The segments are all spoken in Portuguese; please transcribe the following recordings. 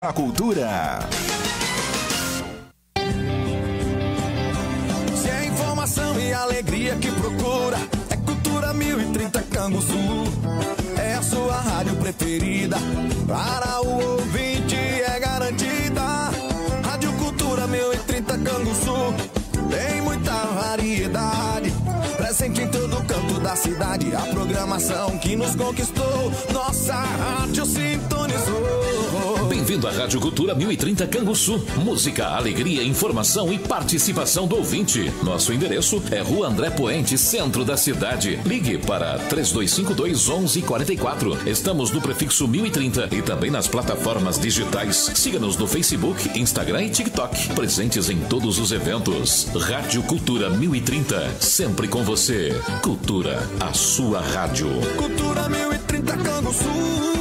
A cultura. Se é informação e alegria que procura, é Cultura 1030 Canguçu. É a sua rádio preferida, para o ouvinte é garantida. Rádio Cultura 1030 Canguçu, tem muita variedade, presente em todo canto da cidade. A programação que nos conquistou, nossa rádio sintonizou. Bem-vindo à Rádio Cultura 1030 Canguçu. Música, alegria, informação e participação do ouvinte. Nosso endereço é Rua André Poente, centro da cidade. Ligue para 3252-1144. Estamos no prefixo 1030 e também nas plataformas digitais. Siga-nos no Facebook, Instagram e TikTok. Presentes em todos os eventos. Rádio Cultura 1030, sempre com você. Cultura, a sua rádio. Cultura 1030 Canguçu.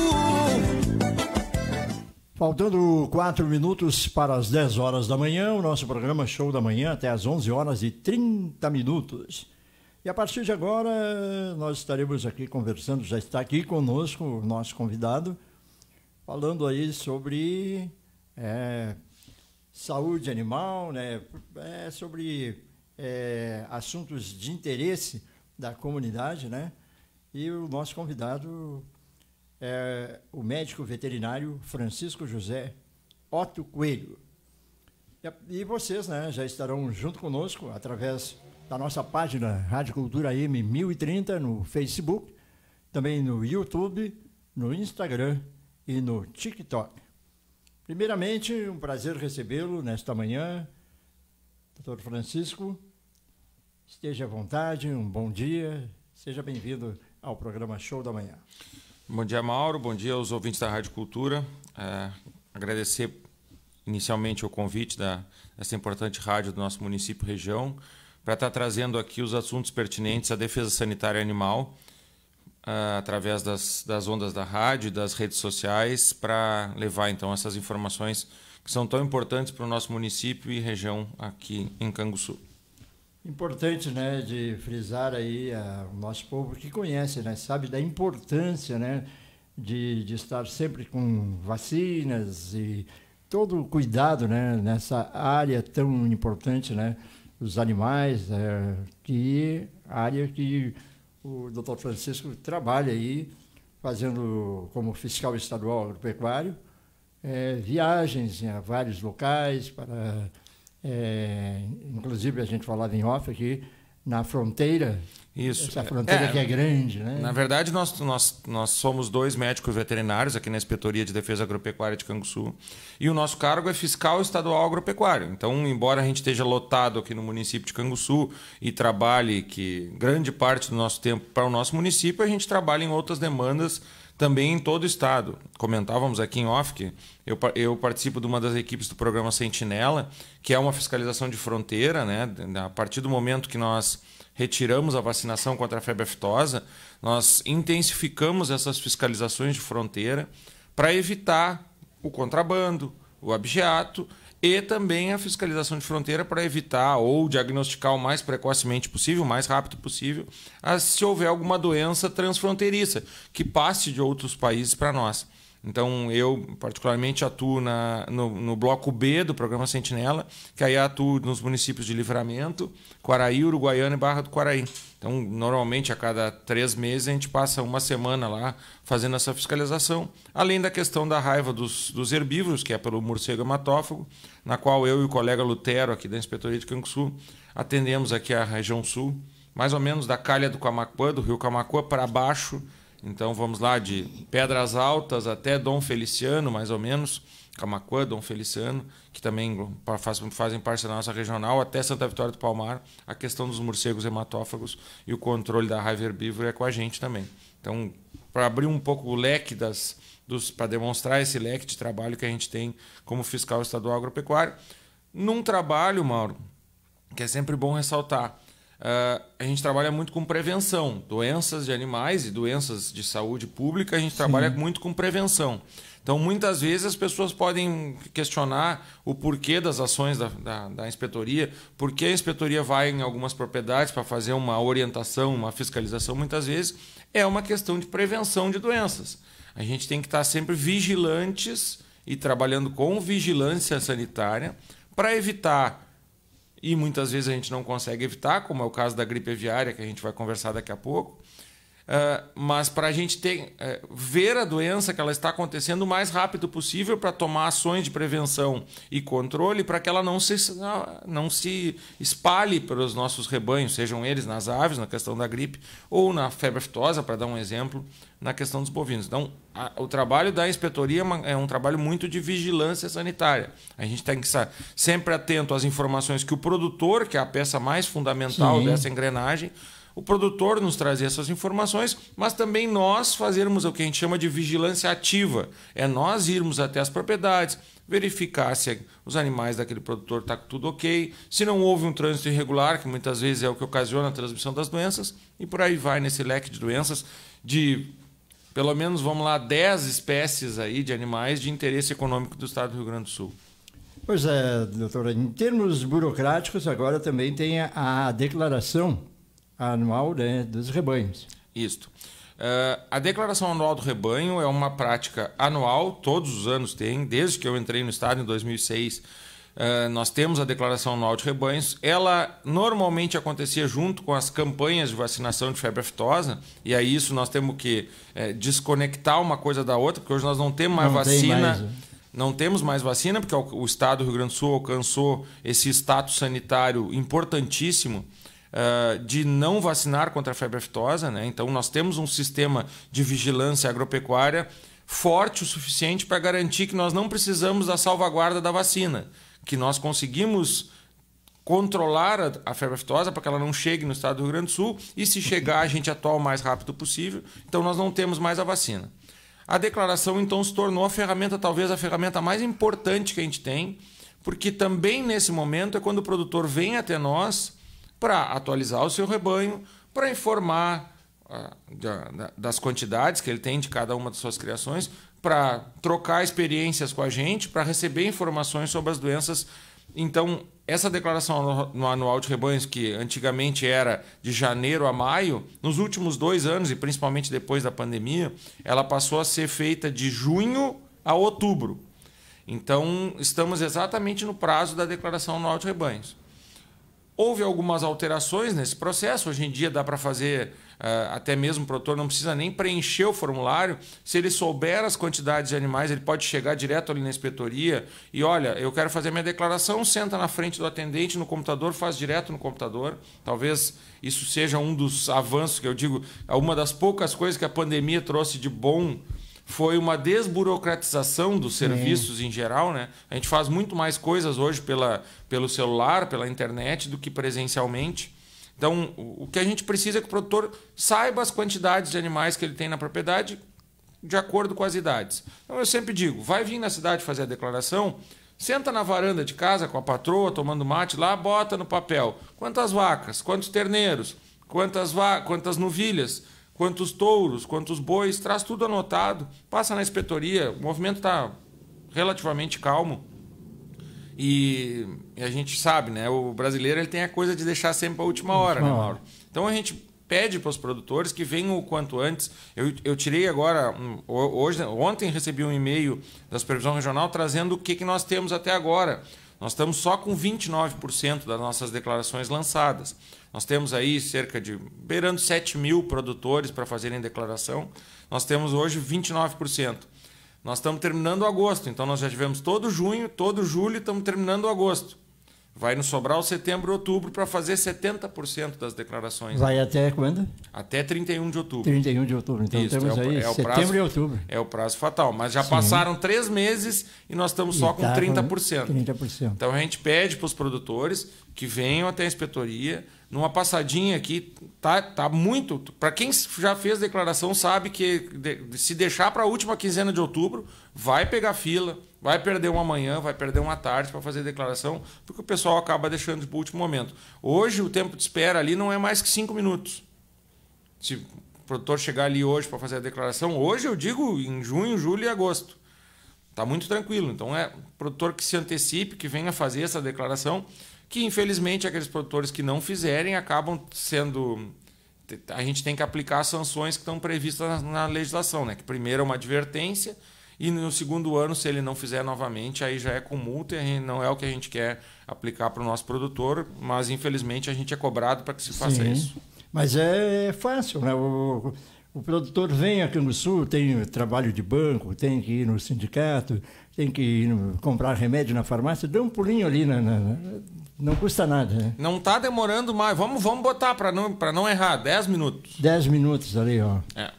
Faltando 4 minutos para as 10 horas da manhã, o nosso programa Show da Manhã até as 11 horas e 30 minutos. E a partir de agora, nós estaremos aqui conversando, já está aqui conosco o nosso convidado, falando aí sobre saúde animal, né? Sobre assuntos de interesse da comunidade, né? E o nosso convidado é o médico veterinário Francisco José Otto Coelho. E vocês, né, já estarão junto conosco através da nossa página Rádio Cultura M 1030 no Facebook, também no YouTube, no Instagram e no TikTok. Primeiramente, um prazer recebê-lo nesta manhã. Doutor Francisco, esteja à vontade, um bom dia, seja bem-vindo ao programa Show da Manhã. Bom dia, Mauro. Bom dia aos ouvintes da Rádio Cultura. Agradecer inicialmente o convite dessa importante rádio do nosso município e região para estar trazendo aqui os assuntos pertinentes à defesa sanitária animal através das ondas da rádio e das redes sociais para levar então essas informações que são tão importantes para o nosso município e região aqui em Canguçu. Importante, né, de frisar aí o nosso povo que conhece, né, sabe da importância, né, de estar sempre com vacinas e todo o cuidado, né, nessa área tão importante, né, dos animais, área que o Dr. Francisco trabalha aí, fazendo como fiscal estadual agropecuário, viagens a vários locais para... inclusive a gente falava em off aqui na fronteira. Isso. Essa fronteira que é grande, né? Na verdade, nós somos 2 médicos veterinários aqui na Inspetoria de Defesa Agropecuária de Canguçu e o nosso cargo é fiscal estadual agropecuário. Então, embora a gente esteja lotado aqui no município de Canguçu e trabalhe grande parte do nosso tempo para o nosso município, a gente trabalha em outras demandas também em todo o estado. Comentávamos aqui em off que eu participo de uma das equipes do programa Sentinela, que é uma fiscalização de fronteira, né? A partir do momento que nós retiramos a vacinação contra a febre aftosa, nós intensificamos essas fiscalizações de fronteira para evitar o contrabando, o abigeato e também a fiscalização de fronteira para evitar ou diagnosticar o mais precocemente possível, o mais rápido possível, se houver alguma doença transfronteiriça que passe de outros países para nós. Então, eu particularmente atuo no bloco B do programa Sentinela, que aí atuo nos municípios de Livramento, Quaraí, Uruguaiana e Barra do Quaraí. Então, normalmente, a cada 3 meses, a gente passa uma semana lá fazendo essa fiscalização, além da questão da raiva dos herbívoros, que é pelo morcego hematófago, na qual eu e o colega Lutero, aqui da Inspetoria de Canguçu, atendemos aqui a região sul, mais ou menos da calha do Camaquã, do rio Camaquã, para baixo. Então vamos lá de Pedras Altas até Dom Feliciano, mais ou menos, Camaquã, Dom Feliciano, que também fazem parte da nossa regional, até Santa Vitória do Palmar. A questão dos morcegos hematófagos e o controle da raiva herbívora é com a gente também. Então, para abrir um pouco o leque para demonstrar esse leque de trabalho que a gente tem como fiscal estadual agropecuário, num trabalho, Mauro, que é sempre bom ressaltar, a gente trabalha muito com prevenção. Doenças de animais e doenças de saúde pública, a gente trabalha muito com prevenção. Então, muitas vezes as pessoas podem questionar o porquê das ações da inspetoria, por que a inspetoria vai em algumas propriedades para fazer uma orientação, uma fiscalização. Muitas vezes é uma questão de prevenção de doenças. A gente tem que estar sempre vigilantes e trabalhando com vigilância sanitária para evitar, e muitas vezes a gente não consegue evitar, como é o caso da gripe aviária, que a gente vai conversar daqui a pouco, mas para a gente ver a doença que ela está acontecendo o mais rápido possível para tomar ações de prevenção e controle para que ela não se espalhe pelos nossos rebanhos, sejam eles nas aves, na questão da gripe, ou na febre aftosa, para dar um exemplo, na questão dos bovinos. Então, o trabalho da inspetoria é um trabalho muito de vigilância sanitária. A gente tem que estar sempre atento às informações que o produtor, que é a peça mais fundamental dessa engrenagem, o produtor nos trazer essas informações, mas também nós fazermos o que a gente chama de vigilância ativa. É nós irmos até as propriedades, verificar se os animais daquele produtor estão tudo ok, se não houve um trânsito irregular, que muitas vezes é o que ocasiona a transmissão das doenças, e por aí vai nesse leque de doenças de, pelo menos, 10 espécies aí de animais de interesse econômico do estado do Rio Grande do Sul. Pois é, doutora, em termos burocráticos, agora também tem a declaração anual, né, dos rebanhos. Isso. A declaração anual do rebanho é uma prática anual, todos os anos tem, desde que eu entrei no estado em 2006, nós temos a declaração anual de rebanhos. Ela normalmente acontecia junto com as campanhas de vacinação de febre aftosa, e aí isso nós temos que desconectar uma coisa da outra, porque hoje nós não temos mais vacina. Não temos mais vacina, porque o estado do Rio Grande do Sul alcançou esse status sanitário importantíssimo de não vacinar contra a febre aftosa, né? Então nós temos um sistema de vigilância agropecuária forte o suficiente para garantir que nós não precisamos da salvaguarda da vacina, que nós conseguimos controlar a febre aftosa para que ela não chegue no estado do Rio Grande do Sul, e se chegar a gente atua o mais rápido possível. Então nós não temos mais a vacina. A declaração então se tornou talvez a ferramenta mais importante que a gente tem, porque também nesse momento é quando o produtor vem até nós para atualizar o seu rebanho, para informar das quantidades que ele tem de cada uma das suas criações, para trocar experiências com a gente, para receber informações sobre as doenças. Então, essa declaração no anual de rebanhos, que antigamente era de janeiro a maio, nos últimos 2 anos, e principalmente depois da pandemia, ela passou a ser feita de junho a outubro. Então, estamos exatamente no prazo da declaração anual de rebanhos. Houve algumas alterações nesse processo. Hoje em dia dá para fazer, até mesmo o produtor não precisa nem preencher o formulário. Se ele souber as quantidades de animais, ele pode chegar direto ali na inspetoria e, olha, eu quero fazer minha declaração, senta na frente do atendente no computador, faz direto no computador. Talvez isso seja um dos avanços que eu digo, uma das poucas coisas que a pandemia trouxe de bom foi uma desburocratização dos serviços em geral, né? A gente faz muito mais coisas hoje pelo celular, pela internet, do que presencialmente. Então, o que a gente precisa é que o produtor saiba as quantidades de animais que ele tem na propriedade de acordo com as idades. Então, eu sempre digo, vai vir na cidade fazer a declaração, senta na varanda de casa com a patroa, tomando mate lá, bota no papel quantas vacas, quantos terneiros, quantas novilhas, quantos touros, quantos bois, traz tudo anotado, passa na inspetoria, o movimento está relativamente calmo. E a gente sabe, né? O brasileiro ele tem a coisa de deixar sempre para a última hora, né, Mauro? Então a gente pede para os produtores que venham o quanto antes. Eu tirei agora, ontem recebi um e-mail das Previsão Regional trazendo o que nós temos até agora. Nós estamos só com 29% das nossas declarações lançadas. Nós temos aí beirando 7 mil produtores para fazerem declaração. Nós temos hoje 29%. Nós estamos terminando agosto, então nós já tivemos todo junho, todo julho e estamos terminando agosto. Vai nos sobrar o setembro e outubro para fazer 70% das declarações. Vai até quando? Até 31 de outubro. 31 de outubro, então isso, temos aí setembro e outubro. É o prazo fatal, mas já passaram 3 meses e nós estamos só com 30%. 30%. Então a gente pede para os produtores que venham até a inspetoria, numa passadinha aqui, tá muito... Para quem já fez declaração sabe que se deixar para a última quinzena de outubro, vai pegar fila, vai perder uma manhã, vai perder uma tarde para fazer declaração, porque o pessoal acaba deixando para o último momento. Hoje o tempo de espera ali não é mais que 5 minutos. Se o produtor chegar ali hoje para fazer a declaração, hoje eu digo em junho, julho e agosto. Está muito tranquilo. Então é o produtor que se antecipe, que venha fazer essa declaração, que infelizmente aqueles produtores que não fizerem acabam sendo... A gente tem que aplicar as sanções que estão previstas na legislação, né? Que primeiro é uma advertência e no segundo ano, se ele não fizer novamente, aí já é com multa e não é o que a gente quer aplicar para o nosso produtor, mas infelizmente a gente é cobrado para que se faça isso. Mas é fácil, né? O produtor vem a Canguçu, tem trabalho de banco, tem que ir no sindicato, tem que ir comprar remédio na farmácia, dá um pulinho ali, não custa nada. Né? Não está demorando mais, vamos botar para não errar, 10 minutos. 10 minutos ali, ó. É.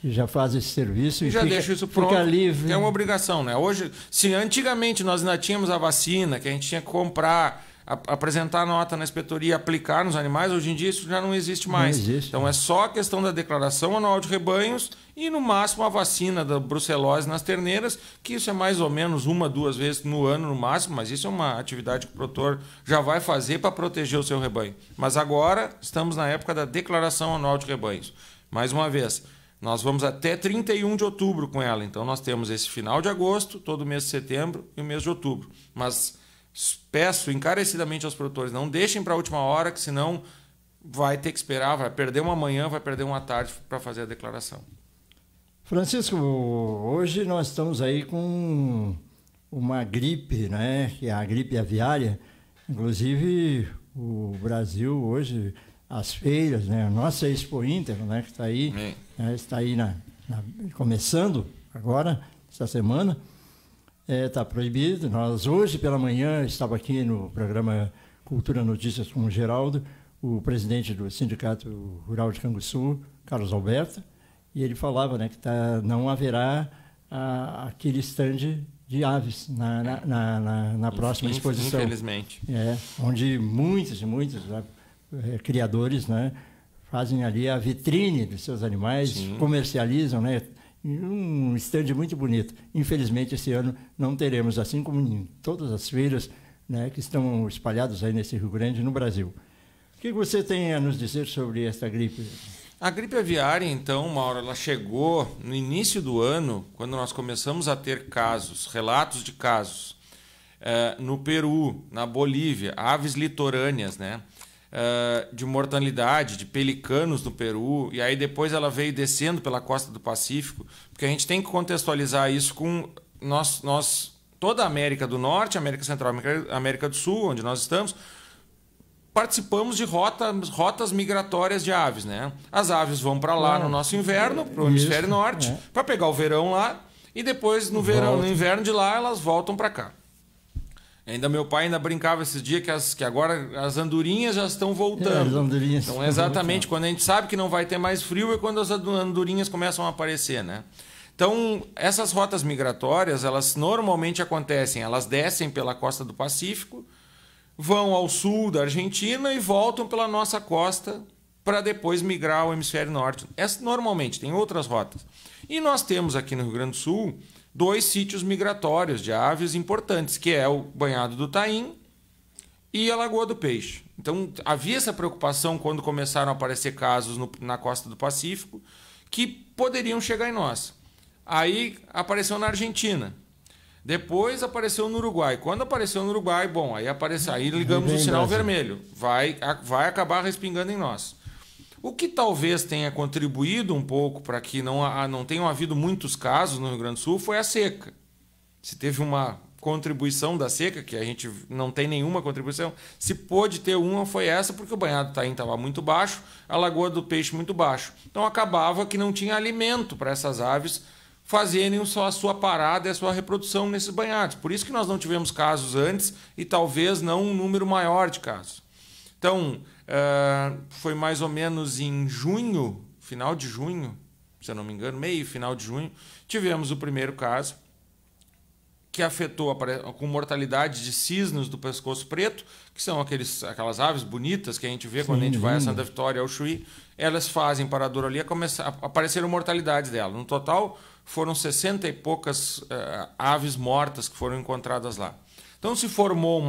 E já faz esse serviço. E já deixa isso pronto, fica livre. que é uma obrigação, né? Hoje, se antigamente nós ainda tínhamos a vacina, que a gente tinha que comprar, apresentar a nota na inspetoria, aplicar nos animais, hoje em dia isso já não existe mais. Não existe, então é só a questão da declaração anual de rebanhos e no máximo a vacina da brucelose nas terneiras, que isso é mais ou menos 1, 2 vezes no ano no máximo, mas isso é uma atividade que o produtor já vai fazer para proteger o seu rebanho. Mas agora estamos na época da declaração anual de rebanhos. Mais uma vez, nós vamos até 31 de outubro com ela. Então, nós temos esse final de agosto, todo o mês de setembro e o mês de outubro. Mas peço encarecidamente aos produtores, não deixem para a última hora, que senão vai ter que esperar, vai perder uma manhã, vai perder uma tarde para fazer a declaração. Francisco, hoje nós estamos aí com uma gripe, né? Que é a gripe aviária. Inclusive, o Brasil hoje... as feiras, né? A nossa Expo Inter, né? Que está aí, está aí começando agora, essa semana, está proibido. Nós hoje pela manhã estava aqui no programa Cultura Notícias com o Geraldo, o presidente do Sindicato Rural de Canguçu, Carlos Alberto, e ele falava, né, que não haverá aquele stand de aves na próxima exposição. Infelizmente. Onde muitos e muitos criadores, né, fazem ali a vitrine dos seus animais, sim, comercializam, né, um stand muito bonito. Infelizmente, esse ano não teremos, assim como em todas as feiras, né, que estão espalhadas aí nesse Rio Grande, no Brasil. O que você tem a nos dizer sobre esta gripe? A gripe aviária, então, Mauro, ela chegou no início do ano, quando nós começamos a ter casos, relatos de casos, no Peru, na Bolívia, aves litorâneas, né? De mortalidade, de pelicanos no Peru, e aí depois ela veio descendo pela costa do Pacífico, porque a gente tem que contextualizar isso com toda a América do Norte, América Central, América do Sul, onde nós estamos, participamos de rotas migratórias de aves, né? As aves vão para lá no nosso inverno, para o hemisfério norte, para pegar o verão lá, e depois no inverno de lá elas voltam para cá. Meu pai ainda brincava esses dias que agora as andorinhas já estão voltando. As andorinhas então, exatamente, quando a gente sabe que não vai ter mais frio é quando as andorinhas começam a aparecer, né? Então, essas rotas migratórias, elas normalmente acontecem, elas descem pela costa do Pacífico, vão ao sul da Argentina e voltam pela nossa costa para depois migrar ao hemisfério norte. Essa normalmente, tem outras rotas. E nós temos aqui no Rio Grande do Sul 2 sítios migratórios de aves importantes, que é o Banhado do Taim e a Lagoa do Peixe. Então, havia essa preocupação quando começaram a aparecer casos na costa do Pacífico que poderiam chegar em nós. Aí apareceu na Argentina. Depois apareceu no Uruguai. Quando apareceu no Uruguai, bom, aí ligamos o sinal vermelho. Vai acabar respingando em nós. O que talvez tenha contribuído um pouco para que não tenham havido muitos casos no Rio Grande do Sul foi a seca. Se teve uma contribuição da seca, que a gente não tem nenhuma contribuição, se pôde ter uma, foi essa, porque o Banhado do Taim estava muito baixo, a Lagoa do Peixe muito baixo. Então acabava que não tinha alimento para essas aves fazerem só a sua parada e a sua reprodução nesses banhados. Por isso que nós não tivemos casos antes e talvez não um número maior de casos. Então, foi mais ou menos em junho, final de junho, se eu não me engano, final de junho, tivemos o primeiro caso que afetou com mortalidade de cisnes do pescoço preto, que são aquelas aves bonitas que a gente vê quando a gente vai a Santa Vitória, ao Chuí. Elas fazem parador ali, apareceram mortalidades dela. No total, foram 60 e poucas aves mortas que foram encontradas lá. Então, se formou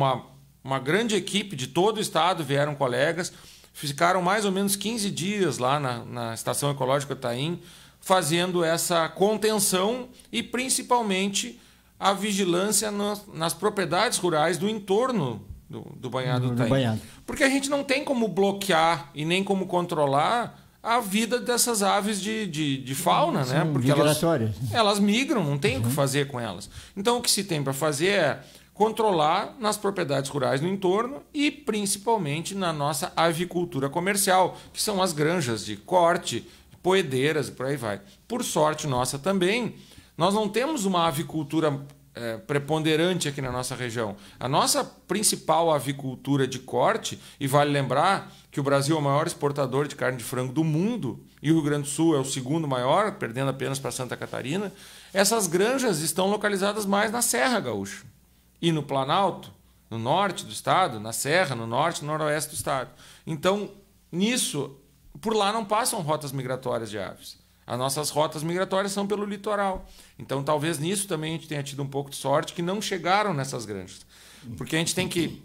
uma grande equipe de todo o estado, vieram colegas, ficaram mais ou menos 15 dias lá na Estação Ecológica Taim, fazendo essa contenção e, principalmente, a vigilância nas propriedades rurais do entorno do Banhado do Taim. Porque a gente não tem como bloquear e nem como controlar a vida dessas aves de fauna, Sim, né? Porque elas migram, não tem o que fazer com elas. Então, o que se tem para fazer é controlar nas propriedades rurais no entorno e principalmente na nossa avicultura comercial, que são as granjas de corte, poedeiras e por aí vai. Por sorte nossa também, nós não temos uma avicultura preponderante aqui na nossa região. A nossa principal avicultura de corte, e vale lembrar que o Brasil é o maior exportador de carne de frango do mundo e o Rio Grande do Sul é o segundo maior, perdendo apenas para Santa Catarina, essas granjas estão localizadas mais na Serra Gaúcha e no Planalto, no norte do estado, na Serra, no norte e no noroeste do estado. Então, nisso, por lá não passam rotas migratórias de aves. As nossas rotas migratórias são pelo litoral. Então, talvez nisso também a gente tenha tido um pouco de sorte que não chegaram nessas granjas. Porque a gente tem que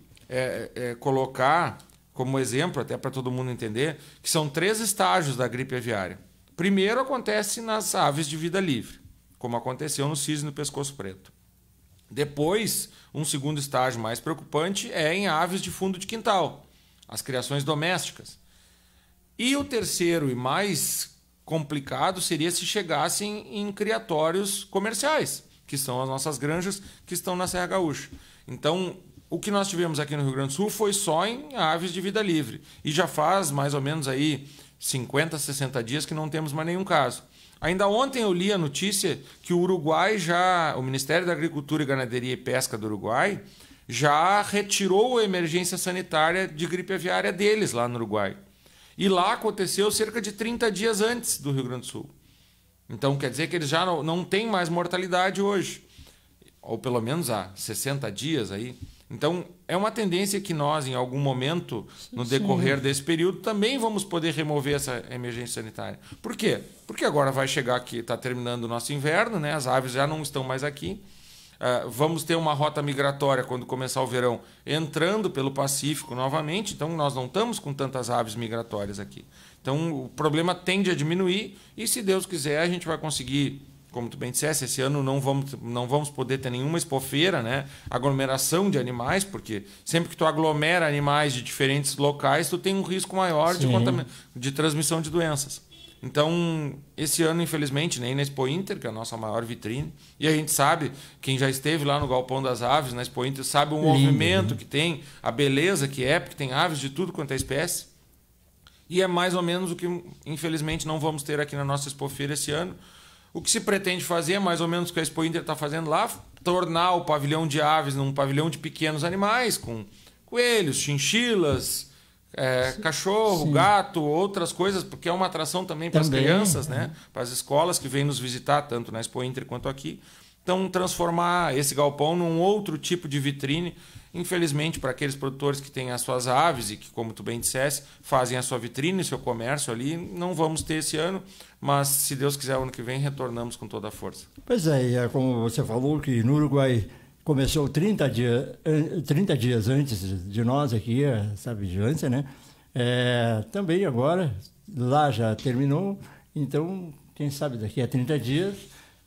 colocar como exemplo, até para todo mundo entender, que são 3 estágios da gripe aviária. Primeiro acontece nas aves de vida livre, como aconteceu no cisne e no pescoço preto. Depois, um segundo estágio mais preocupante é em aves de fundo de quintal, as criações domésticas. E o terceiro e mais complicado seria se chegassem em criatórios comerciais, que são as nossas granjas que estão na Serra Gaúcha. Então, o que nós tivemos aqui no Rio Grande do Sul foi só em aves de vida livre. E já faz mais ou menos aí 50, 60 dias que não temos mais nenhum caso. Ainda ontem eu li a notícia que o Uruguai o Ministério da Agricultura, Ganaderia e Pesca do Uruguai já retirou a emergência sanitária de gripe aviária deles lá no Uruguai. E lá aconteceu cerca de 30 dias antes do Rio Grande do Sul. Então quer dizer que eles já não têm mais mortalidade hoje. Ou pelo menos há 60 dias aí. Então é uma tendência que nós, em algum momento, no decorrer desse período, também vamos poder remover essa emergência sanitária. Por quê? Porque agora vai chegar aqui, está terminando o nosso inverno, né? As aves já não estão mais aqui. Vamos ter uma rota migratória quando começar o verão entrando pelo Pacífico novamente, então nós não estamos com tantas aves migratórias aqui. Então o problema tende a diminuir e, se Deus quiser, a gente vai conseguir, como tu bem disseste, esse ano não vamos poder ter nenhuma expofeira, né? Aglomeração de animais, porque sempre que tu aglomera animais de diferentes locais, tu tem um risco maior de transmissão de doenças. Então, esse ano, infelizmente, nem na Expo Inter, que é a nossa maior vitrine, e a gente sabe, quem já esteve lá no Galpão das Aves, na Expo Inter, sabe o movimento que tem, a beleza que é, porque tem aves de tudo quanto é espécie. E é mais ou menos o que, infelizmente, não vamos ter aqui na nossa Expofeira esse ano. O que se pretende fazer é mais ou menos o que a Expo Inter está fazendo lá, tornar o pavilhão de aves num pavilhão de pequenos animais, com coelhos, chinchilas, cachorro, gato, outras coisas, porque é uma atração também para as crianças, né? Para as escolas que vêm nos visitar, tanto na Expo Inter quanto aqui. Então, transformar esse galpão num outro tipo de vitrine, infelizmente, para aqueles produtores que têm as suas aves e que, como tu bem disseste, fazem a sua vitrine, seu comércio ali, não vamos ter esse ano, mas, se Deus quiser, ano que vem, retornamos com toda a força. Pois é, como você falou, que no Uruguai começou 30 dias antes de nós aqui, essa vigilância, né? Também agora, lá já terminou, então, quem sabe daqui a 30 dias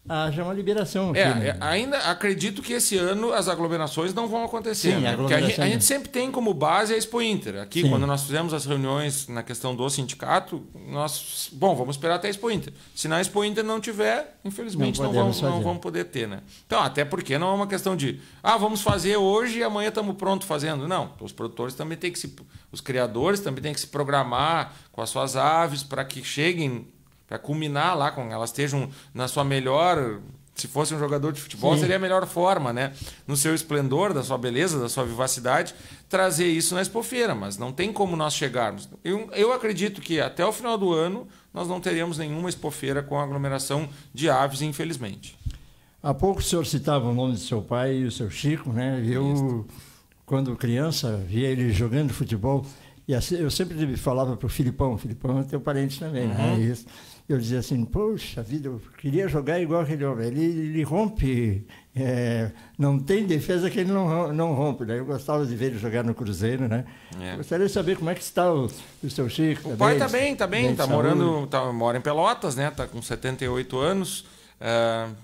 haja uma liberação aqui, né? Ainda acredito que esse ano as aglomerações não vão acontecer. Sim, né? Porque a gente sempre tem como base a Expo Inter. Aqui, quando nós fizemos as reuniões na questão do sindicato, vamos esperar até a Expo Inter. Se na Expo Inter não tiver, infelizmente não vamos poder ter, né? Então, até porque não é uma questão de vamos fazer hoje e amanhã estamos pronto fazendo. Não, os produtores também têm que os criadores também têm que se programar com as suas aves para que cheguem, para culminar lá, com elas estejam na sua melhor... Se fosse um jogador de futebol, seria a melhor forma, né? No seu esplendor, da sua beleza, da sua vivacidade, trazer isso na Expofeira, mas não tem como nós chegarmos. Eu acredito que até o final do ano nós não teremos nenhuma Expofeira com aglomeração de aves, infelizmente. Há pouco o senhor citava o nome do seu pai e o seu Chico, né? Eu, quando criança, via ele jogando futebol, e eu sempre falava para o Filipão é teu parente também, né? Isso. Eu dizia assim, poxa vida, eu queria jogar igual aquele homem. Ele rompe, não tem defesa que ele não rompe. Né? Eu gostava de ver ele jogar no Cruzeiro, né? Gostaria de saber como é que está o seu Chico. O pai está bem, mora em Pelotas, né? Está com 78 anos.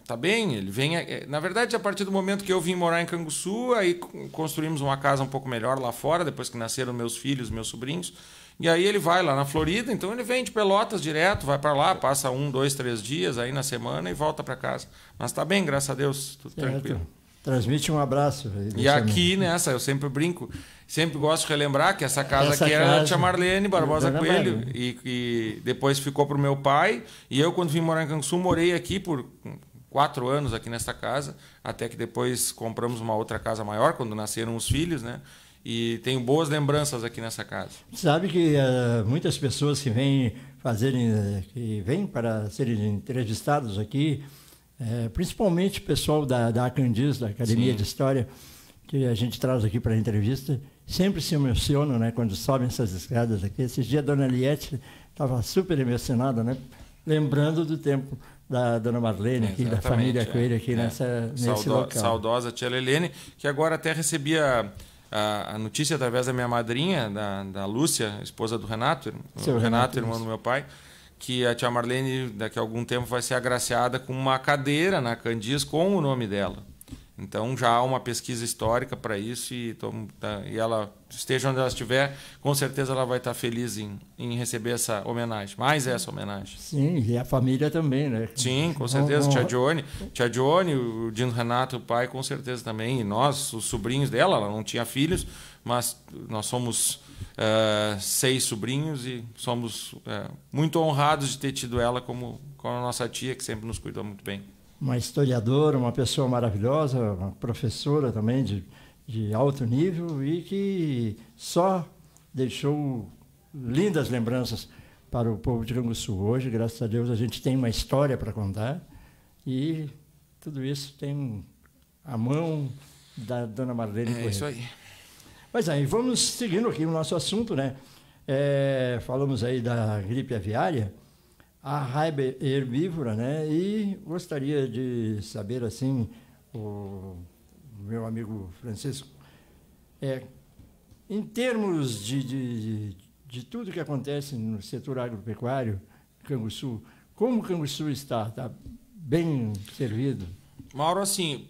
Tá bem, ele vem... Na verdade, a partir do momento que eu vim morar em Canguçu, aí construímos uma casa um pouco melhor lá fora, depois que nasceram meus filhos, meus sobrinhos. E aí ele vai lá na Florida, então ele vem de Pelotas direto, vai para lá, passa 1, 2, 3 dias aí na semana e volta para casa. Mas tá bem, graças a Deus, tudo tranquilo. Transmite um abraço. E aqui nessa, eu sempre brinco, sempre gosto de relembrar que essa casa aqui era da tia Marlene Barbosa Coelho, e depois ficou para o meu pai, e eu quando vim morar em Canguçu morei aqui por 4 anos aqui nessa casa, até que depois compramos uma outra casa maior, quando nasceram os filhos, né? E tenho boas lembranças aqui nessa casa. Sabe que muitas pessoas que vêm para serem entrevistados aqui, principalmente o pessoal da Acandis, da Academia de História, que a gente traz aqui para a entrevista, sempre se emocionam, né, quando sobem essas escadas aqui. Esse dia a dona Liette estava super emocionada, né, lembrando do tempo da dona Marlene, aqui, da família Coelho aqui nesse local. Saudosa tia Lelene, que agora até recebia a notícia através da minha madrinha, da Lúcia, esposa do Renato, irmão do meu pai, que a tia Marlene, daqui a algum tempo, vai ser agraciada com uma cadeira na Candis com o nome dela. Então já há uma pesquisa histórica para isso e ela, esteja onde ela estiver, com certeza ela vai estar feliz em receber essa homenagem, mais essa homenagem. Sim, e a família também, né? Sim, com certeza. Tia Johnny, o Dino Renato, o pai, com certeza também. E nós, os sobrinhos dela, ela não tinha filhos, mas nós somos 6 sobrinhos e somos muito honrados de ter tido ela como a nossa tia, que sempre nos cuidou muito bem. Uma historiadora, uma pessoa maravilhosa, uma professora também de alto nível e que só deixou lindas lembranças para o povo de Canguçu. Hoje, graças a Deus, a gente tem uma história para contar e tudo isso tem a mão da dona Marlene Coelho. É isso aí. Mas aí, vamos seguindo aqui o nosso assunto, né? Falamos aí da gripe aviária, a raiva herbívora, né? E gostaria de saber, assim, o meu amigo Francisco, em termos de tudo que acontece no setor agropecuário, Canguçu, como Canguçu está? Está bem servido? Mauro, assim,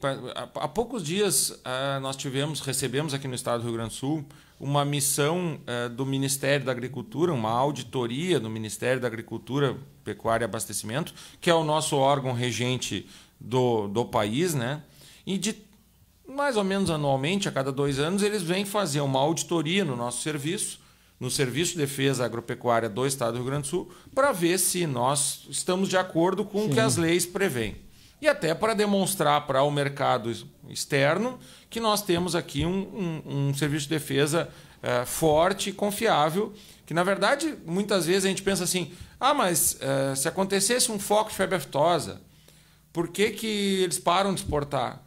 há poucos dias nós recebemos aqui no estado do Rio Grande do Sul uma missão do Ministério da Agricultura, uma auditoria do Ministério da Agricultura, Pecuária e Abastecimento, que é o nosso órgão regente do país, né? E mais ou menos anualmente, a cada 2 anos, eles vêm fazer uma auditoria no nosso serviço, no Serviço de Defesa Agropecuária do estado do Rio Grande do Sul, para ver se nós estamos de acordo com o que as leis prevêem. E até para demonstrar para o mercado externo que nós temos aqui um serviço de defesa forte e confiável, que, na verdade, muitas vezes a gente pensa assim, mas se acontecesse um foco de febre aftosa, por que eles param de exportar?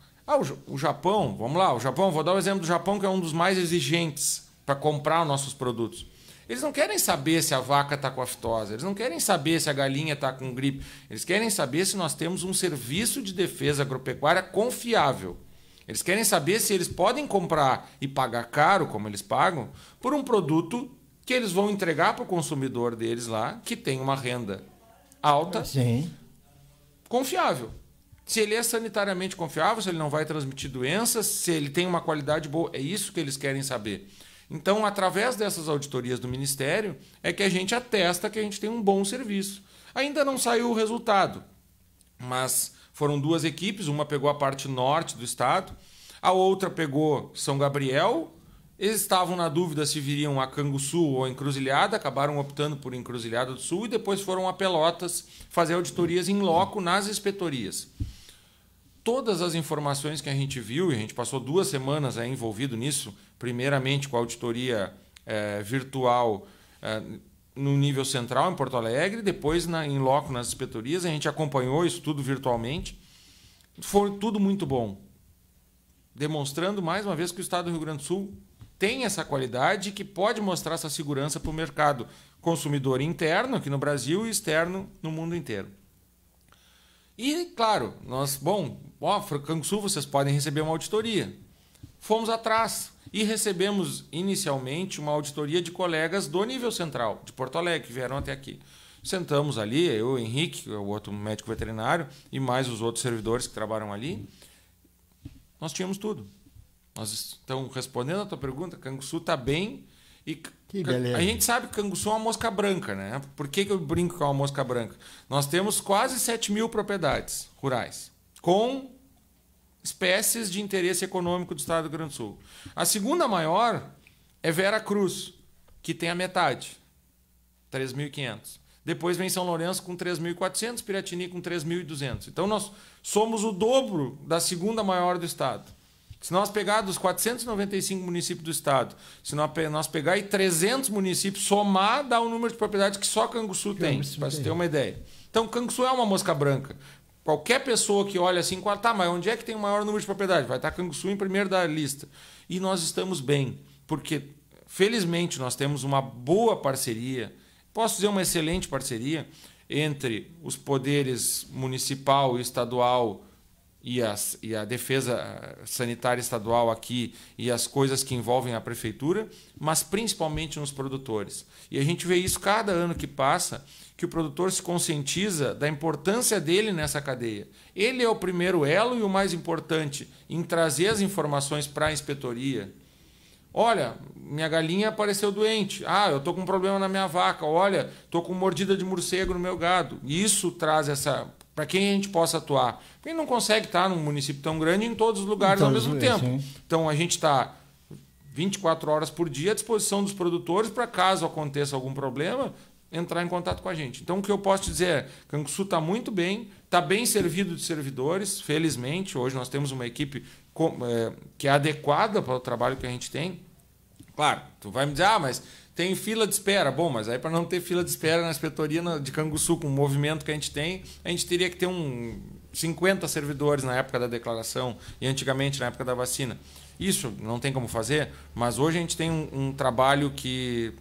O Japão, vamos lá, vou dar o exemplo do Japão, que é um dos mais exigentes para comprar nossos produtos. Eles não querem saber se a vaca está com aftosa, eles não querem saber se a galinha está com gripe, eles querem saber se nós temos um serviço de defesa agropecuária confiável. Eles querem saber se eles podem comprar e pagar caro, como eles pagam, por um produto que eles vão entregar para o consumidor deles lá, que tem uma renda alta, confiável. Se ele é sanitariamente confiável, se ele não vai transmitir doenças, se ele tem uma qualidade boa, é isso que eles querem saber. Então, através dessas auditorias do Ministério, é que a gente atesta que a gente tem um bom serviço. Ainda não saiu o resultado, mas foram 2 equipes, uma pegou a parte norte do estado, a outra pegou São Gabriel, eles estavam na dúvida se viriam a Canguçu ou a Encruzilhada, acabaram optando por Encruzilhada do Sul e depois foram a Pelotas fazer auditorias em loco nas inspetorias. Todas as informações que a gente viu, e a gente passou 2 semanas envolvido nisso, primeiramente com a auditoria virtual no nível central, em Porto Alegre, depois em loco nas inspetorias, a gente acompanhou isso tudo virtualmente. Foi tudo muito bom, demonstrando mais uma vez que o estado do Rio Grande do Sul tem essa qualidade e que pode mostrar essa segurança para o mercado consumidor interno aqui no Brasil e externo no mundo inteiro. E, claro, Canguçu, vocês podem receber uma auditoria. Fomos atrás e recebemos inicialmente uma auditoria de colegas do nível central, de Porto Alegre, que vieram até aqui. Sentamos ali, eu, o Henrique, o outro médico veterinário, e mais os outros servidores que trabalham ali. Nós tínhamos tudo. Nós estamos respondendo a tua pergunta, Canguçu está bem E Que beleza. a gente sabe que Canguçu é uma mosca branca, né? Por que eu brinco que é uma mosca branca? Nós temos quase 7.000 propriedades rurais, com espécies de interesse econômico do estado do Rio Grande do Sul. A segunda maior é Vera Cruz, que tem a metade, 3.500. Depois vem São Lourenço com 3.400, Piratini com 3.200. Então nós somos o dobro da segunda maior do estado. Se nós pegar dos 495 municípios do estado, se nós pegar aí 300 municípios, somar, dá um número de propriedades que só Canguçu tem, para você ter uma ideia. Então Canguçu é uma mosca branca. Qualquer pessoa que olha assim, tá, mas onde é que tem o maior número de propriedades? Vai estar Canguçu em primeiro da lista. E nós estamos bem, porque felizmente nós temos uma boa parceria, posso dizer uma excelente parceria, entre os poderes municipal e estadual e a defesa sanitária estadual aqui e as coisas que envolvem a prefeitura, mas principalmente nos produtores. E a gente vê isso cada ano que passa, que o produtor se conscientiza da importância dele nessa cadeia. Ele é o primeiro elo e o mais importante em trazer as informações para a inspetoria. Olha, minha galinha apareceu doente. Eu estou com um problema na minha vaca. Olha, estou com mordida de morcego no meu gado. E isso traz essa... para quem a gente possa atuar. Porque não consegue estar num município tão grande em todos os lugares ao mesmo tempo. Sim. Então a gente está 24 horas por dia à disposição dos produtores para, caso aconteça algum problema, entrar em contato com a gente. Então o que eu posso dizer é que Canguçu está muito bem, está bem servido de servidores, felizmente. Hoje nós temos uma equipe que é adequada para o trabalho que a gente tem. Claro, tu vai me dizer, mas tem fila de espera. Bom, mas aí para não ter fila de espera na inspetoria de Canguçu, com o movimento que a gente tem, a gente teria que ter 50 servidores na época da declaração e antigamente na época da vacina. Isso não tem como fazer, mas hoje a gente tem um trabalho que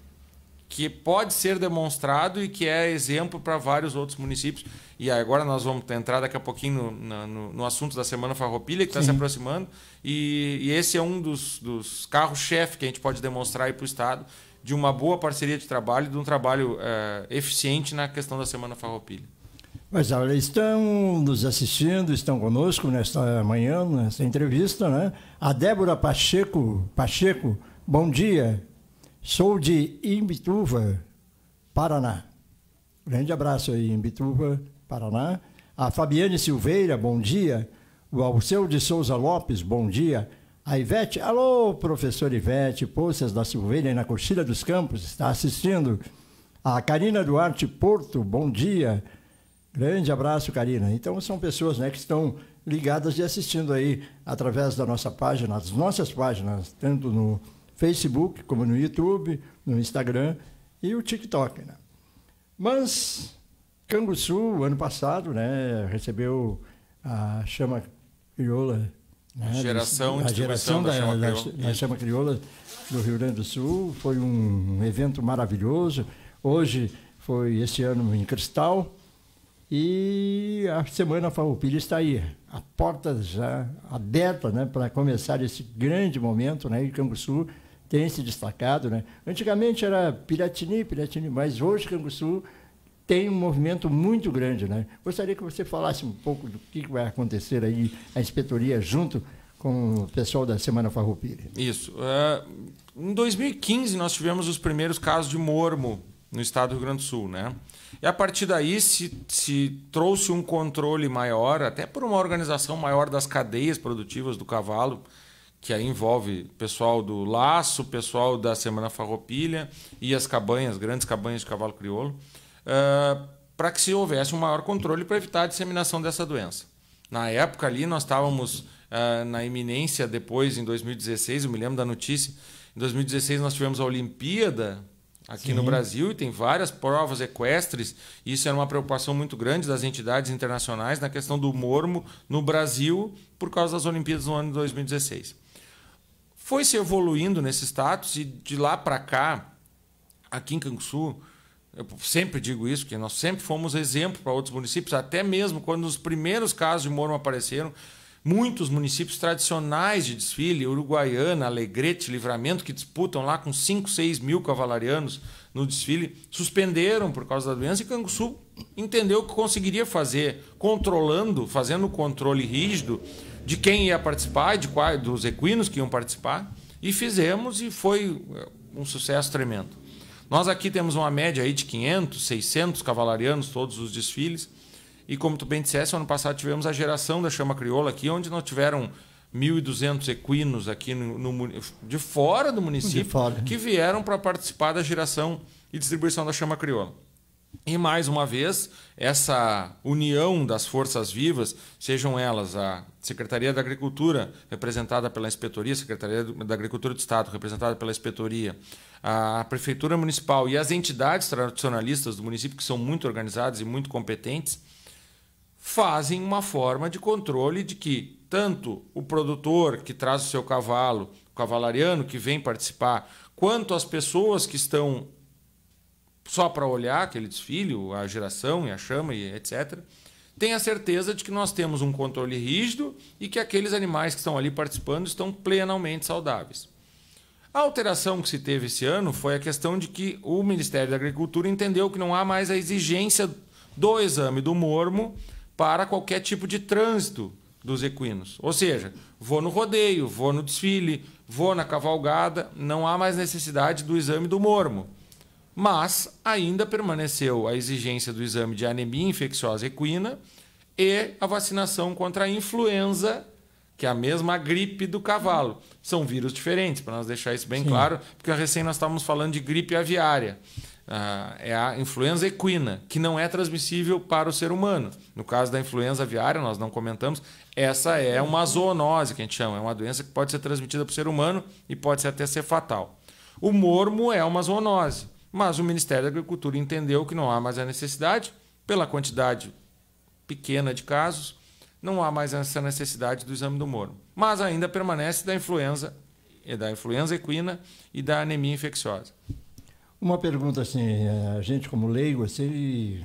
pode ser demonstrado e que é exemplo para vários outros municípios. E agora nós vamos entrar daqui a pouquinho no assunto da Semana Farroupilha, que está se aproximando, e esse é um dos carros-chefe que a gente pode demonstrar aí para o Estado, de uma boa parceria de trabalho, de um trabalho eficiente na questão da Semana Farroupilha. Mas olha, estão nos assistindo, estão conosco nesta manhã, nessa entrevista, né? A Débora Pacheco, bom dia. Sou de Imbituva, Paraná. Grande abraço aí, Imbituva, Paraná. A Fabiane Silveira, bom dia. O Alceu de Souza Lopes, bom dia. A Ivete, alô, professor Ivete, Poças da Silveira, na Coxilha dos Campos, está assistindo. A Karina Duarte Porto, bom dia. Grande abraço, Karina. Então, são pessoas, né, que estão ligadas e assistindo aí através da nossa página, das nossas páginas, tanto no Facebook, como no YouTube, no Instagram e o TikTok, né? Mas Canguçu, ano passado, né, recebeu a chama crioula, né, a geração da chama crioula do Rio Grande do Sul. Foi um evento maravilhoso. Hoje foi esse ano em Cristal e a Semana Farroupilha está aí, a porta já aberta, né, para começar esse grande momento, né, e Canguçu tem se destacado, né? Antigamente era Piratini, mas hoje Canguçu tem um movimento muito grande, né? Gostaria que você falasse um pouco do que vai acontecer aí, a inspetoria junto com o pessoal da Semana Farroupilha. Isso. Em 2015 nós tivemos os primeiros casos de mormo no estado do Rio Grande do Sul, né? E a partir daí se trouxe um controle maior, até por uma organização maior das cadeias produtivas do cavalo, que aí envolve pessoal do laço, pessoal da Semana Farroupilha e as cabanhas, grandes cabanhas de cavalo crioulo, para que se houvesse um maior controle para evitar a disseminação dessa doença. Na época ali nós estávamos na iminência, depois em 2016, eu me lembro da notícia, em 2016 nós tivemos a Olimpíada aqui no Brasil e tem várias provas equestres, e isso era uma preocupação muito grande das entidades internacionais na questão do mormo no Brasil por causa das Olimpíadas no ano de 2016. Foi se evoluindo nesse status e de lá para cá, aqui em Canguçu, eu sempre digo isso, que nós sempre fomos exemplo para outros municípios, até mesmo quando os primeiros casos de mormo apareceram, muitos municípios tradicionais de desfile, Uruguaiana, Alegrete, Livramento, que disputam lá com 5, 6 mil cavalarianos no desfile, suspenderam por causa da doença, e Canguçu entendeu que conseguiria fazer, fazendo o controle rígido de quem ia participar, dos equinos que iam participar, e fizemos, e foi um sucesso tremendo. Nós aqui temos uma média aí de 500, 600 cavalarianos, todos os desfiles. E como tu bem disseste, ano passado tivemos a geração da Chama Crioula aqui, onde nós tiveram 1.200 equinos aqui de fora do município, que vieram para participar da geração e distribuição da Chama Crioula. E mais uma vez, essa união das forças vivas, sejam elas a Secretaria da Agricultura, representada pela Inspetoria, Secretaria da Agricultura do Estado, representada pela Inspetoria, a Prefeitura Municipal e as entidades tradicionalistas do município, que são muito organizadas e muito competentes, fazem uma forma de controle de que tanto o produtor que traz o seu cavalo, o cavalariano que vem participar, quanto as pessoas que estão só para olhar aquele desfile, a geração e a chama e etc., tenha a certeza de que nós temos um controle rígido e que aqueles animais que estão ali participando estão plenamente saudáveis. A alteração que se teve esse ano foi a questão de que o Ministério da Agricultura entendeu que não há mais a exigência do exame do mormo para qualquer tipo de trânsito dos equinos. Ou seja, vou no rodeio, vou no desfile, vou na cavalgada, não há mais necessidade do exame do mormo. Mas ainda permaneceu a exigência do exame de anemia infecciosa equina e a vacinação contra a influenza, que é a mesma gripe do cavalo. São vírus diferentes, para nós deixar isso bem claro, porque recém nós estávamos falando de gripe aviária. É a influenza equina, que não é transmissível para o ser humano. No caso da influenza aviária, nós não comentamos, essa é uma zoonose, que a gente chama. É uma doença que pode ser transmitida para o ser humano e pode até ser fatal. O mormo é uma zoonose. Mas o Ministério da Agricultura entendeu que não há mais a necessidade, pela quantidade pequena de casos, não há mais essa necessidade do exame do mormo. Mas ainda permanece da influenza equina e da anemia infecciosa. Uma pergunta assim, a gente como leigo, assim,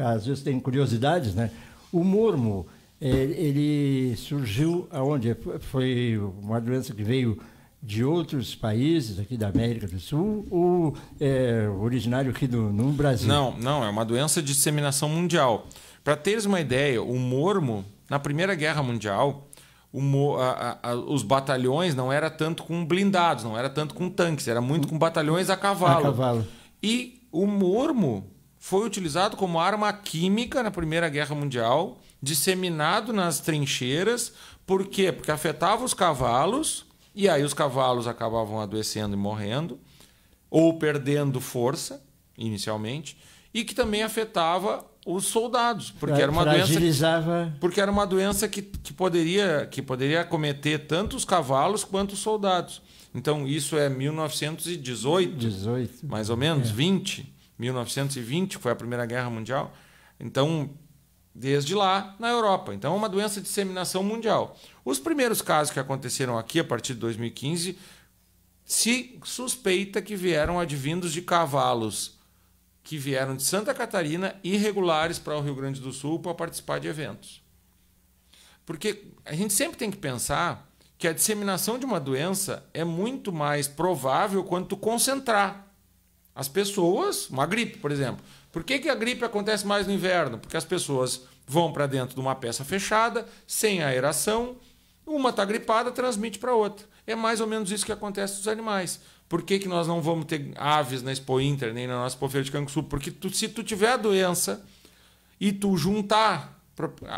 às vezes tem curiosidades, né? O mormo, ele surgiu aonde? Foi uma doença que veio de outros países aqui da América do Sul ou é originário aqui no Brasil? Não, é uma doença de disseminação mundial. Para teres uma ideia, o mormo, na Primeira Guerra Mundial, os batalhões não era tanto com blindados, não era tanto com tanques, era muito com batalhões a cavalo. E o mormo foi utilizado como arma química na Primeira Guerra Mundial, disseminado nas trincheiras. Por quê? Porque afetava os cavalos. E aí os cavalos acabavam adoecendo e morrendo, ou perdendo força, inicialmente, e que também afetava os soldados, porque era uma doença que poderia acometer tanto os cavalos quanto os soldados. Então isso é 1918, mais ou menos, 1920, que foi a Primeira Guerra Mundial. Então, desde lá, na Europa. Então, é uma doença de disseminação mundial. Os primeiros casos que aconteceram aqui, a partir de 2015, se suspeita que vieram advindos de cavalos que vieram de Santa Catarina irregulares para o Rio Grande do Sul para participar de eventos. Porque a gente sempre tem que pensar que a disseminação de uma doença é muito mais provável quando tu concentrar as pessoas, uma gripe, por exemplo. Por que a gripe acontece mais no inverno? Porque as pessoas vão para dentro de uma peça fechada, sem aeração, uma está gripada, transmite para outra. É mais ou menos isso que acontece com os animais. Por que nós não vamos ter aves na Expo Inter, nem na nossa Expo Feira de Canguçu? Porque se tu tiver a doença e tu juntar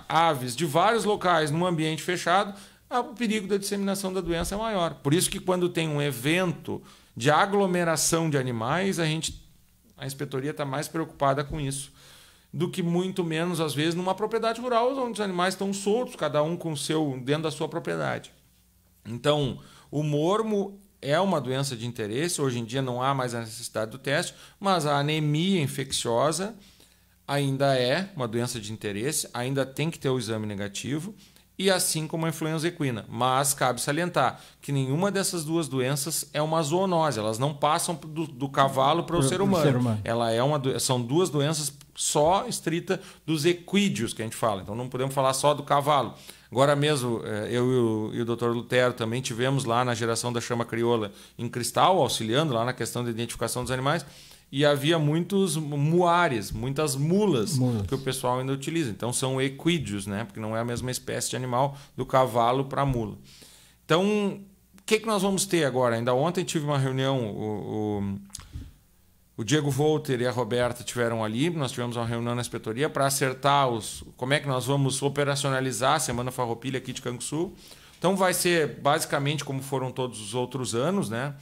aves de vários locais num ambiente fechado, o perigo da disseminação da doença é maior. Por isso que quando tem um evento de aglomeração de animais, a inspetoria está mais preocupada com isso do que muito menos, às vezes, numa propriedade rural onde os animais estão soltos, cada um com o seu dentro da sua propriedade. Então, o mormo é uma doença de interesse. Hoje em dia não há mais a necessidade do teste, mas a anemia infecciosa ainda é uma doença de interesse, ainda tem que ter o exame negativo, e assim como a influenza equina. Mas cabe salientar que nenhuma dessas duas doenças é uma zoonose, elas não passam do cavalo para o ser humano. São duas doenças só estrita dos equídeos, que a gente fala. Então não podemos falar só do cavalo. Agora mesmo, eu e o Dr. Lutero também tivemos lá na geração da Chama Crioula em Cristal, auxiliando lá na questão da identificação dos animais, e havia muitos muares, muitas mulas que o pessoal ainda utiliza. Então são equídeos, né? Porque não é a mesma espécie de animal do cavalo para a mula. Então, que nós vamos ter agora? Ainda ontem tive uma reunião, o Diego Volter e a Roberta tiveram ali, nós tivemos uma reunião na inspetoria para acertar como é que nós vamos operacionalizar a Semana Farroupilha aqui de Canguçu. Então vai ser basicamente como foram todos os outros anos, né?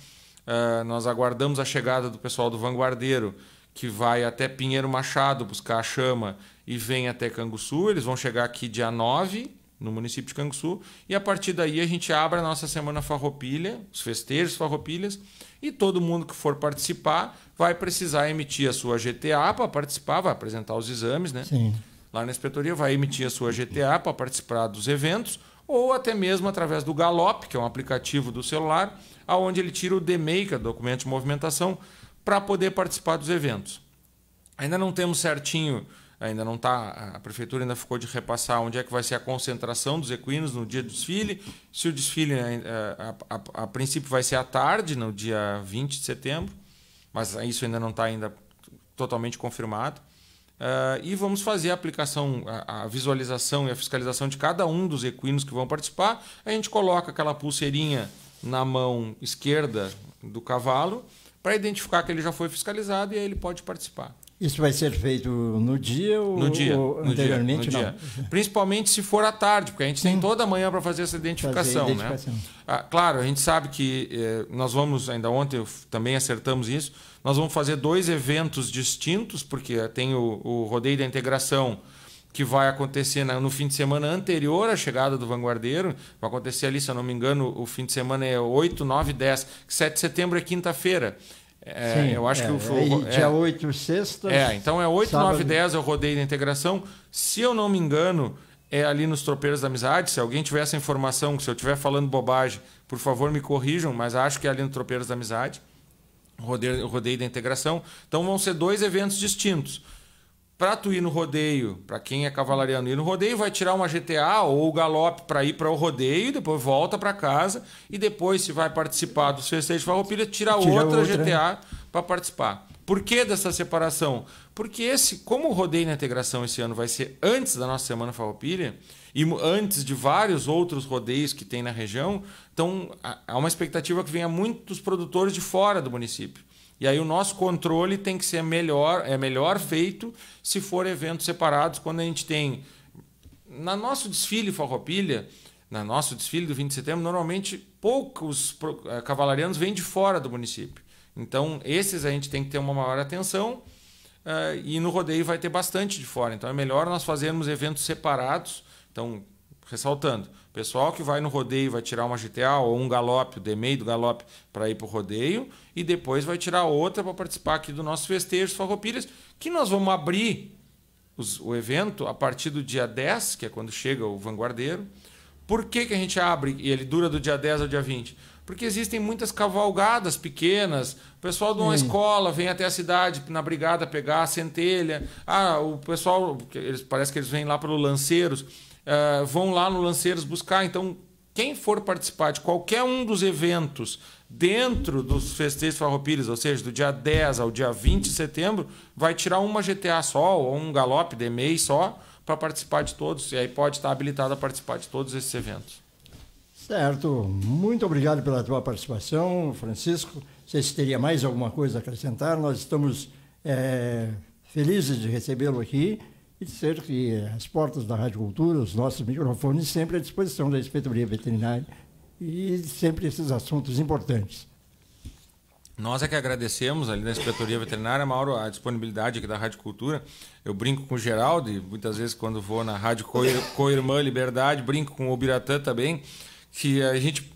Nós aguardamos a chegada do pessoal do Vanguardeiro, que vai até Pinheiro Machado buscar a chama e vem até Canguçu. Eles vão chegar aqui dia 9, no município de Canguçu, e a partir daí a gente abre a nossa Semana Farroupilha, os festejos farroupilhas, e todo mundo que for participar vai precisar emitir a sua GTA para participar, vai apresentar os exames, né? Sim. Lá na inspetoria vai emitir a sua GTA para participar dos eventos, ou até mesmo através do Galop, que é um aplicativo do celular, onde ele tira o DMEI, que é o documento de movimentação, para poder participar dos eventos. Ainda não temos certinho, ainda não está, a prefeitura ainda ficou de repassar onde é que vai ser a concentração dos equinos no dia do desfile. Se o desfile, a princípio, vai ser à tarde, no dia 20 de setembro, mas isso ainda não está ainda totalmente confirmado. E vamos fazer a aplicação, a visualização e a fiscalização de cada um dos equinos que vão participar. A gente coloca aquela pulseirinha na mão esquerda do cavalo para identificar que ele já foi fiscalizado e aí ele pode participar. Isso vai ser feito no dia ou anteriormente? No dia. Principalmente se for à tarde, porque a gente tem toda a manhã para fazer essa identificação. Né? Claro, a gente sabe que nós vamos, ainda ontem também acertamos isso, nós vamos fazer 2 eventos distintos, porque tem o Rodeio da Integração, que vai acontecer no fim de semana anterior à chegada do Vanguardeiro. Vai acontecer ali, se eu não me engano, o fim de semana é 8, 9, 10. 7 de setembro é quinta-feira. Eu acho que dia 8, sexta. Então é 8, sábado. 9, 10 é o Rodeio da Integração. Se eu não me engano, é ali nos Tropeiros da Amizade. Se alguém tiver essa informação, se eu estiver falando bobagem, por favor me corrijam, mas acho que é ali no Tropeiros da Amizade, o Rodeio da Integração. Então vão ser 2 eventos distintos. Para tu ir no rodeio, para quem é cavalariano ir no rodeio, vai tirar uma GTA ou o Galope para ir para o rodeio, depois volta para casa e depois, se vai participar dos festejos de Farroupilha, tira outra GTA para participar. Por que dessa separação? Porque como o Rodeio da Integração esse ano vai ser antes da nossa Semana Farroupilha e antes de vários outros rodeios que tem na região, então há uma expectativa que venha muitos produtores de fora do município. E aí o nosso controle tem que ser melhor feito se for eventos separados, quando a gente tem... Na nosso desfile Farroupilha, no nosso desfile do 20 de setembro, normalmente poucos cavalarianos vêm de fora do município. Então, esses a gente tem que ter uma maior atenção e no rodeio vai ter bastante de fora. Então, é melhor nós fazermos eventos separados. Então, ressaltando, o pessoal que vai no rodeio vai tirar uma GTA ou um Galope, o DMEI do Galope, para ir para o rodeio e depois vai tirar outra para participar aqui do nosso festejo Farroupilhas, que nós vamos abrir o evento a partir do dia 10, que é quando chega o Vanguardeiro. Por que a gente abre e ele dura do dia 10 ao dia 20? Porque existem muitas cavalgadas pequenas, o pessoal de uma escola vem até a cidade na brigada pegar a centelha, o pessoal, parece que eles vêm lá pelo Lanceiros, vão lá no Lanceiros buscar. Então, quem for participar de qualquer um dos eventos dentro dos festejos Farroupilhas, ou seja, do dia 10 ao dia 20 de setembro, vai tirar uma GTA só ou um Galope DMEI só para participar de todos, e aí pode estar habilitado a participar de todos esses eventos. Certo. Muito obrigado pela tua participação, Francisco. Não sei se teria mais alguma coisa a acrescentar. Nós estamos felizes de recebê-lo aqui e dizer que as portas da Rádio Cultura, os nossos microfones, sempre à disposição da Inspetoria Veterinária e sempre esses assuntos importantes. Nós é que agradecemos ali da Inspetoria Veterinária, Mauro, a disponibilidade aqui da Rádio Cultura. Eu brinco com o Geraldo e muitas vezes quando vou na Rádio Coirmã Liberdade, brinco com o Biratã também, que a gente...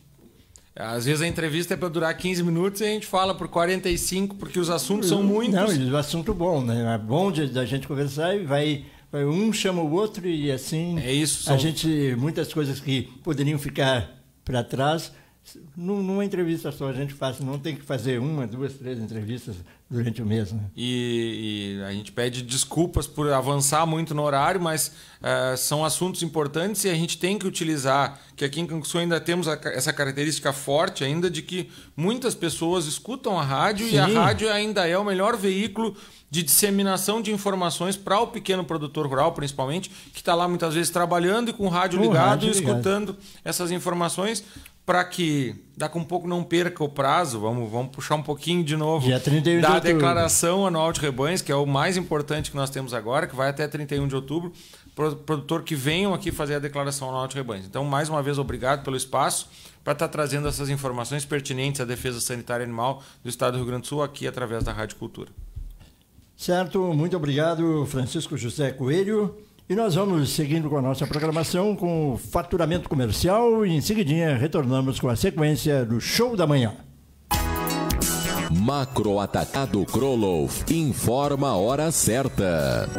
Às vezes a entrevista é para durar 15 minutos e a gente fala por 45, porque os assuntos são muitos. Não, e o assunto bom, né? É bom da gente conversar e vai um chama o outro e assim... É isso. Muitas coisas que poderiam ficar para trás... Numa entrevista só a gente faz, não tem que fazer 1, 2, 3 entrevistas durante o mês. Né? E a gente pede desculpas por avançar muito no horário, mas são assuntos importantes e a gente tem que utilizar, que aqui em Canguçu ainda temos essa característica forte ainda de que muitas pessoas escutam a rádio. Sim. E a rádio ainda é o melhor veículo de disseminação de informações para o pequeno produtor rural, principalmente, que está lá muitas vezes trabalhando e com o rádio ligado e escutando essas informações para que daqui a um pouco não perca o prazo, vamos puxar um pouquinho de novo Dia 31 da de outubro. declaração anual de rebanhos, que é o mais importante que nós temos agora, que vai até 31 de outubro, produtor que venham aqui fazer a declaração anual de rebanhos. Então, mais uma vez, obrigado pelo espaço para estar trazendo essas informações pertinentes à defesa sanitária animal do Estado do Rio Grande do Sul aqui através da Rádio Cultura. Certo, muito obrigado, Francisco José Coelho. E nós vamos seguindo com a nossa programação com o faturamento comercial e em seguidinha retornamos com a sequência do Show da Manhã. Macro Atacado Krolov informa a hora certa.